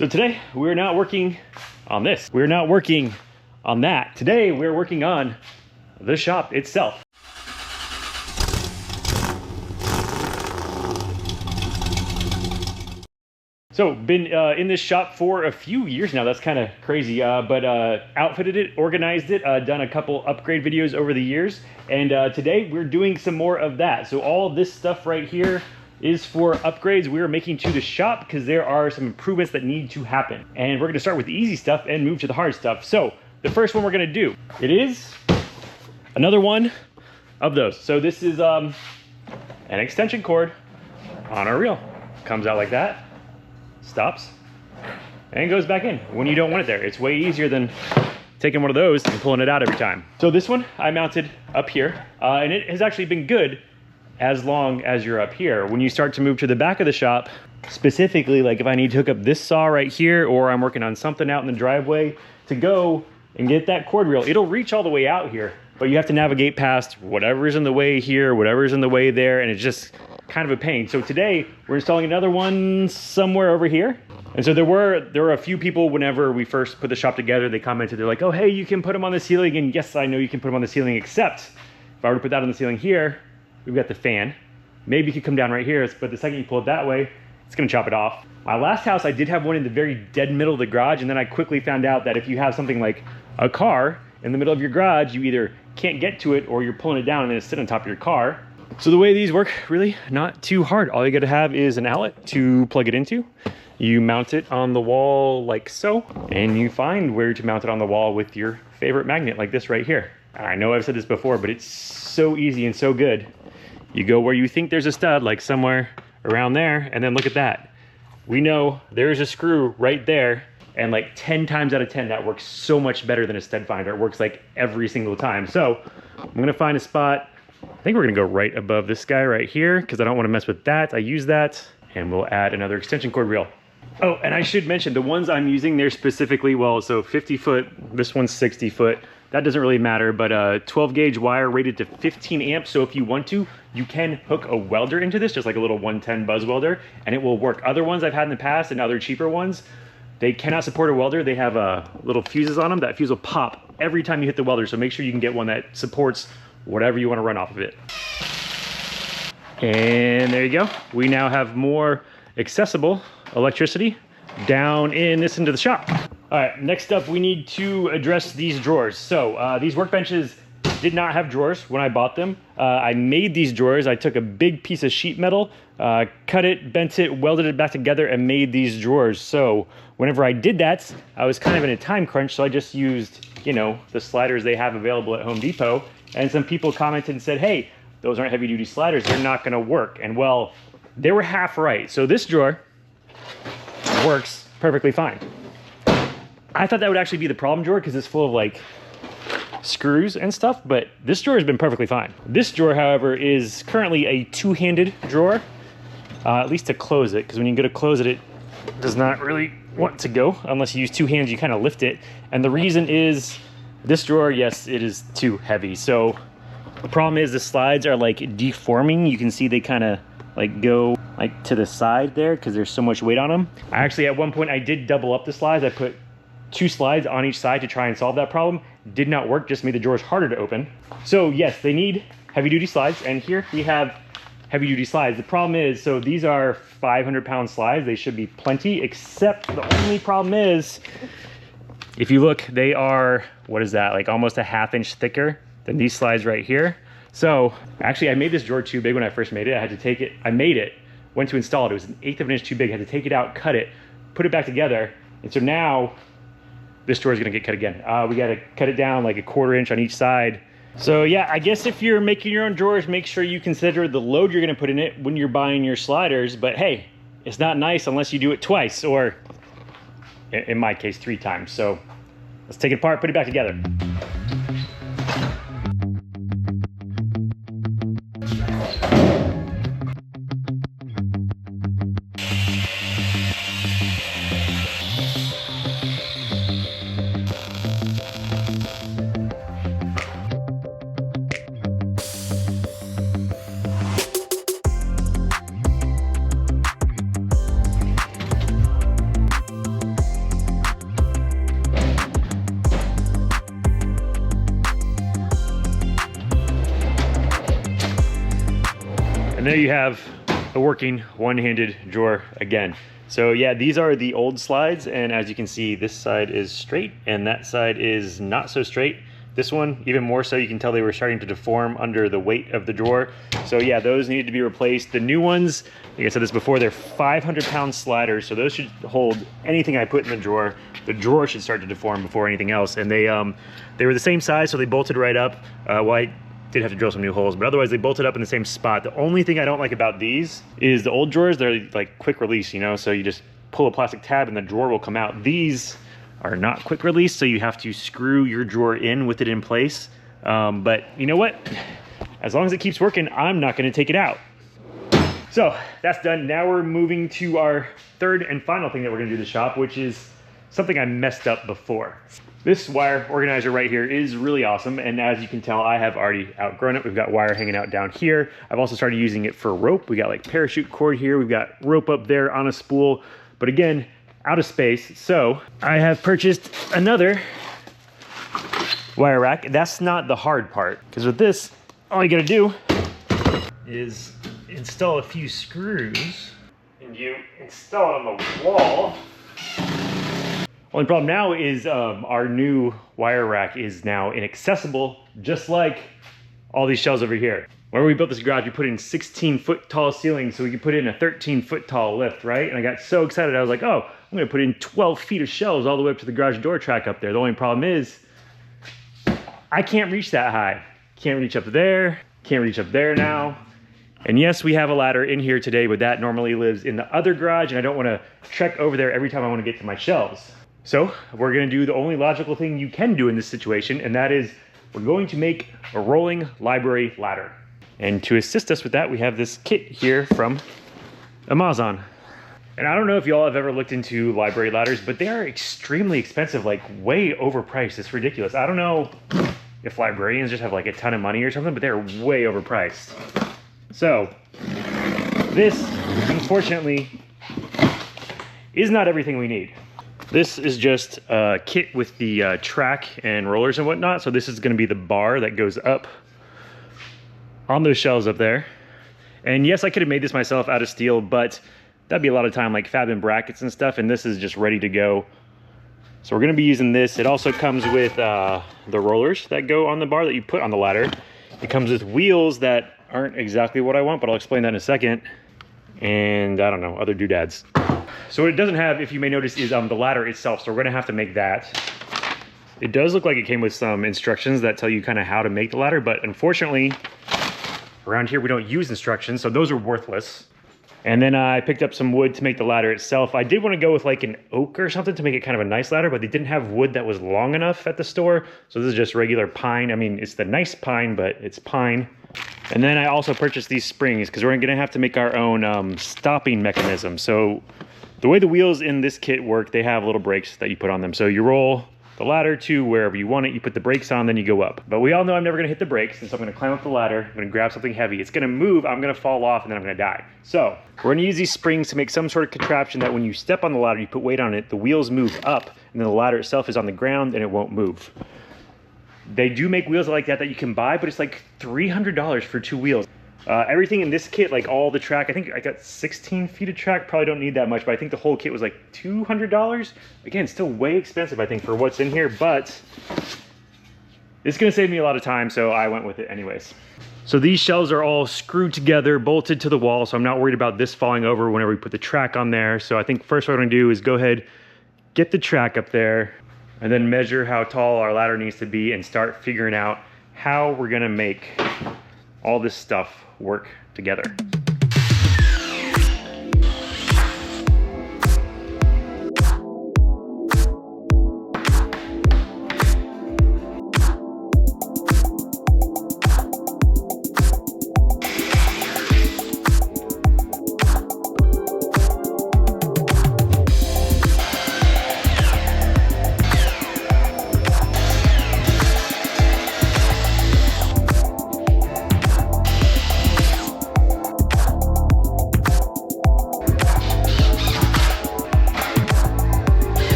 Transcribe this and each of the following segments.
So today we're not working on this. We're not working on that. Today we're working on the shop itself. So been in this shop for a few years now. That's kind of crazy, but outfitted it, organized it, done a couple upgrade videos over the years. And today we're doing some more of that. So all of this stuff right here is for upgrades we're making to the shop because there are some improvements that need to happen. And we're gonna start with the easy stuff and move to the hard stuff. So the first one we're gonna do, it is another one of those. So this is an extension cord on a reel. Comes out like that, stops, and goes back in when you don't want it there. It's way easier than taking one of those and pulling it out every time. So this one I mounted up here, and it has actually been good as long as you're up here. When you start to move to the back of the shop, specifically, like if I need to hook up this saw right here, or I'm working on something out in the driveway to go and get that cord reel, it'll reach all the way out here, but you have to navigate past whatever's in the way here, whatever's in the way there, and it's just kind of a pain. So today we're installing another one somewhere over here. And so there were a few people whenever we first put the shop together, they commented, they're like, oh, hey, you can put them on the ceiling. And yes, I know you can put them on the ceiling, except if I were to put that on the ceiling here, we've got the fan. Maybe you could come down right here, but the second you pull it that way, it's gonna chop it off. My last house, I did have one in the very dead middle of the garage, and then I quickly found out that if you have something like a car in the middle of your garage, you either can't get to it or you're pulling it down and then it's sitting on top of your car. So the way these work, really not too hard. All you gotta have is an outlet to plug it into. You mount it on the wall like so, and you find where to mount it on the wall with your favorite magnet like this right here. I know I've said this before, but it's so easy and so good. You go where you think there's a stud, like somewhere around there, and then look at that. We know there's a screw right there, and like 10 times out of 10, that works so much better than a stud finder. It works like every single time. So I'm gonna find a spot. I think we're gonna go right above this guy right here because I don't wanna mess with that. I use that, and we'll add another extension cord reel. Oh, and I should mention the ones I'm using there specifically, well, so 50 foot, this one's 60 foot. That doesn't really matter, but 12 gauge wire rated to 15 amps. So if you want to, you can hook a welder into this, just like a little 110 buzz welder, and it will work. Other ones I've had in the past and other cheaper ones, they cannot support a welder. They have little fuses on them. That fuse will pop every time you hit the welder. So make sure you can get one that supports whatever you want to run off of it. And there you go. We now have more accessible electricity down in this into the shop. All right, next up, we need to address these drawers. So these workbenches did not have drawers when I bought them. I made these drawers. I took a big piece of sheet metal, cut it, bent it, welded it back together, and made these drawers. So whenever I did that, I was kind of in a time crunch, so I just used, you know, the sliders they have available at Home Depot. And some people commented and said, hey, those aren't heavy duty sliders, they're not gonna work. And well, they were half right. So this drawer works perfectly fine. I thought that would actually be the problem drawer because it's full of like screws and stuff, but this drawer has been perfectly fine. This drawer, however, is currently a two-handed drawer, at least to close it, because when you go to close it, it does not really want to go unless you use two hands. You kind of lift it, and the reason is this drawer, yes, it is too heavy. So the problem is the slides are like deforming. You can see they kind of like go like to the side there because there's so much weight on them. I actually, at one point, I did double up the slides. I put 2 slides on each side to try and solve that problem. Did not work, just made the drawers harder to open. So yes, they need heavy duty slides, and here we have heavy duty slides. The problem is, so these are 500-pound slides. They should be plenty, except the only problem is, if you look, they are, what is that, like almost a ½ inch thicker than these slides right here. So actually I made this drawer too big when I first made it. I had to take it, I made it, went to install it. It was 1/8 of an inch too big. I had to take it out, cut it, put it back together. And so now this drawer is gonna get cut again. We gotta cut it down like 1/4 inch on each side. So yeah, I guess if you're making your own drawers, make sure you consider the load you're gonna put in it when you're buying your sliders. But hey, it's not nice unless you do it twice, or in my case, 3 times. So let's take it apart, put it back together. there you have a working one-handed drawer again. So yeah, these are the old slides, and as you can see, this side is straight and that side is not so straight. This one, even more so, you can tell they were starting to deform under the weight of the drawer. So yeah, those needed to be replaced. The new ones, like I said this before, they're 500-pound sliders, so those should hold anything I put in the drawer. The drawer should start to deform before anything else. And they were the same size, so they bolted right up. Well, I did have to drill some new holes, but otherwise they bolted up in the same spot. The only thing I don't like about these is the old drawers, they're like quick release, you know, so you just pull a plastic tab and the drawer will come out. These are not quick release, so you have to screw your drawer in with it in place. But you know what? As long as it keeps working, I'm not gonna take it out. So that's done. Now we're moving to our third and final thing that we're gonna do in the shop, which is something I messed up before. This wire organizer right here is really awesome, and as you can tell, I have already outgrown it. We've got wire hanging out down here. I've also started using it for rope. We got like parachute cord here. We've got rope up there on a spool, but again, out of space. So I have purchased another wire rack. That's not the hard part, because with this, all you gotta do is install a few screws and you install it on the wall. Only problem now is our new wire rack is now inaccessible, just like all these shelves over here. Whenever we built this garage, we put in 16-foot tall ceilings so we could put in a 13-foot tall lift, right? And I got so excited, I was like, oh, I'm gonna put in 12 feet of shelves all the way up to the garage door track up there. The only problem is, I can't reach that high. Can't reach up there, can't reach up there now. And yes, we have a ladder in here today, but that normally lives in the other garage, and I don't wanna trek over there every time I wanna get to my shelves. So we're gonna do the only logical thing you can do in this situation, and that is we're going to make a rolling library ladder. And to assist us with that, we have this kit here from Amazon. And I don't know if y'all have ever looked into library ladders, but they are extremely expensive, like way overpriced. It's ridiculous. I don't know if librarians just have like a ton of money or something, but they're way overpriced. So this, unfortunately, is not everything we need. This is just a kit with the track and rollers and whatnot. So this is gonna be the bar that goes up on those shelves up there. And yes, I could have made this myself out of steel, but that'd be a lot of time, like fabbing brackets and stuff, and this is just ready to go. So we're gonna be using this. It also comes with the rollers that go on the bar that you put on the ladder. It comes with wheels that aren't exactly what I want, but I'll explain that in a second. And I don't know, other doodads. So what it doesn't have, if you may notice, is the ladder itself, so we're gonna have to make that. It does look like it came with some instructions that tell you kind of how to make the ladder, but unfortunately, around here we don't use instructions, so those are worthless. And then I picked up some wood to make the ladder itself. I did want to go with like an oak or something to make it kind of a nice ladder, but they didn't have wood that was long enough at the store. So this is just regular pine. I mean, it's the nice pine, but it's pine. And then I also purchased these springs because we're gonna have to make our own stopping mechanism. So the way the wheels in this kit work, they have little brakes that you put on them. So you roll the ladder to wherever you want it, you put the brakes on, then you go up. But we all know I'm never gonna hit the brakes, and so I'm gonna climb up the ladder, I'm gonna grab something heavy, it's gonna move, I'm gonna fall off, and then I'm gonna die. So we're gonna use these springs to make some sort of contraption that when you step on the ladder, you put weight on it, the wheels move up, and then the ladder itself is on the ground and it won't move. They do make wheels like that you can buy, but it's like $300 for 2 wheels. Everything in this kit, like all the track, I think I got 16 feet of track, probably don't need that much, but I think the whole kit was like $200. Again, still way expensive, I think, for what's in here, but it's gonna save me a lot of time, so I went with it anyways. So these shelves are all screwed together, bolted to the wall, so I'm not worried about this falling over whenever we put the track on there. So I think first what I'm gonna do is go ahead, get the track up there, and then measure how tall our ladder needs to be and start figuring out how we're gonna make all this stuff work together.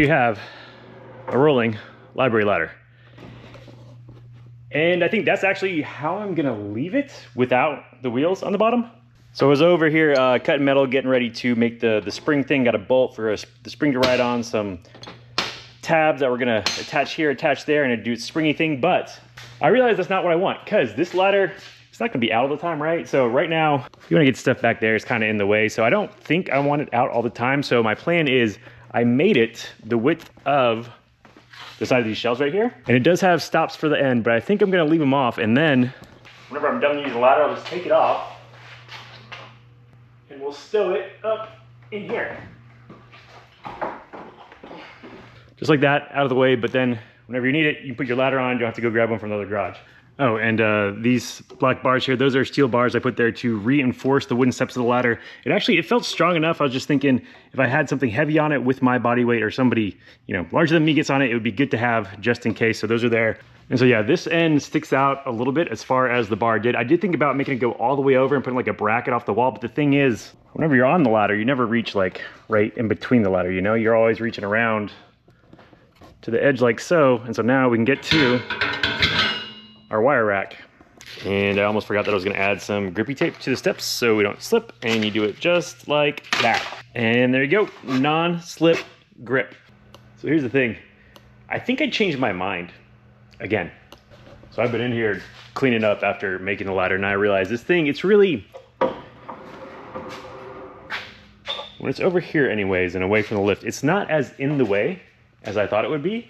you have a rolling library ladder. And I think that's actually how I'm gonna leave it without the wheels on the bottom. So I was over here cutting metal, getting ready to make the spring thing. Got a bolt for the spring to ride on, some tabs that we're gonna attach here, attach there, and do a springy thing. But I realized that's not what I want, because this ladder, it's not gonna be out all the time, right? So right now, you wanna get stuff back there, it's kinda in the way. So I don't think I want it out all the time. So my plan is, I made it the width of the side of these shelves right here. And it does have stops for the end, but I think I'm gonna leave them off, and then whenever I'm done using the ladder, I'll just take it off and we'll stow it up in here. Just like that, out of the way, but then whenever you need it, you can put your ladder on, you don't have to go grab one from the other garage. Oh, and these black bars here, those are steel bars I put there to reinforce the wooden steps of the ladder. It felt strong enough. I was just thinking, if I had something heavy on it with my body weight, or somebody, you know, larger than me gets on it, it would be good to have just in case. So those are there. And so yeah, this end sticks out a little bit as far as the bar did. I did think about making it go all the way over and putting like a bracket off the wall, but the thing is, whenever you're on the ladder, you never reach like right in between the ladder, you know? You're always reaching around to the edge like so. And so now we can get to our wire rack. And I almost forgot that I was gonna add some grippy tape to the steps so we don't slip, and you do it just like that. And there you go, non-slip grip. So here's the thing, I think I changed my mind again. So I've been in here cleaning up after making the ladder, and I realized this thing, it's really, when it's over here anyways and away from the lift, it's not as in the way as I thought it would be.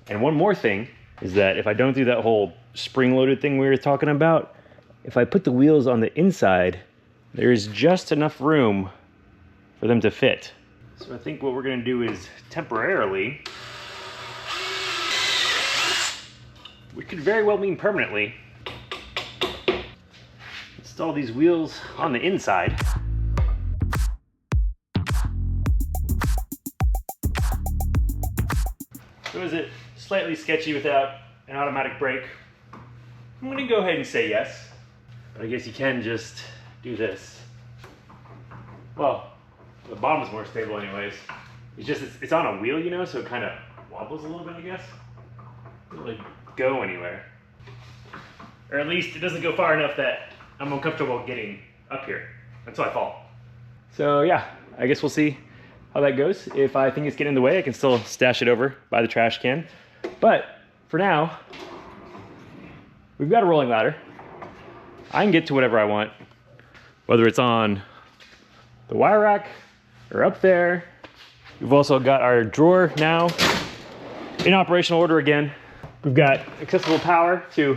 And one more thing is that if I don't do that whole spring-loaded thing we were talking about, if I put the wheels on the inside, there's just enough room for them to fit. So I think what we're gonna do is temporarily, which could very well mean permanently, install these wheels on the inside. So is it slightly sketchy without an automatic brake? I'm gonna go ahead and say yes, but I guess you can just do this. Well, the bottom's more stable anyways. It's just, it's on a wheel, you know, so it kind of wobbles a little bit, I guess. It doesn't really go anywhere. Or at least it doesn't go far enough that I'm uncomfortable getting up here until I fall. So yeah, I guess we'll see how that goes. If I think it's getting in the way, I can still stash it over by the trash can. But for now, we've got a rolling ladder. I can get to whatever I want, whether it's on the wire rack or up there. We've also got our drawer now in operational order again. We've got accessible power to,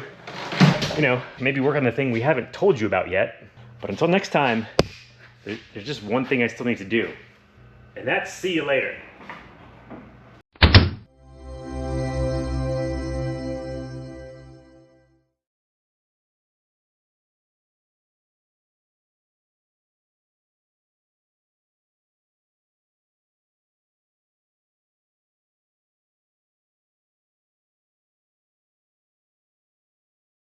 you know, maybe work on the thing we haven't told you about yet. But until next time, there's just one thing I still need to do. And that's see you later.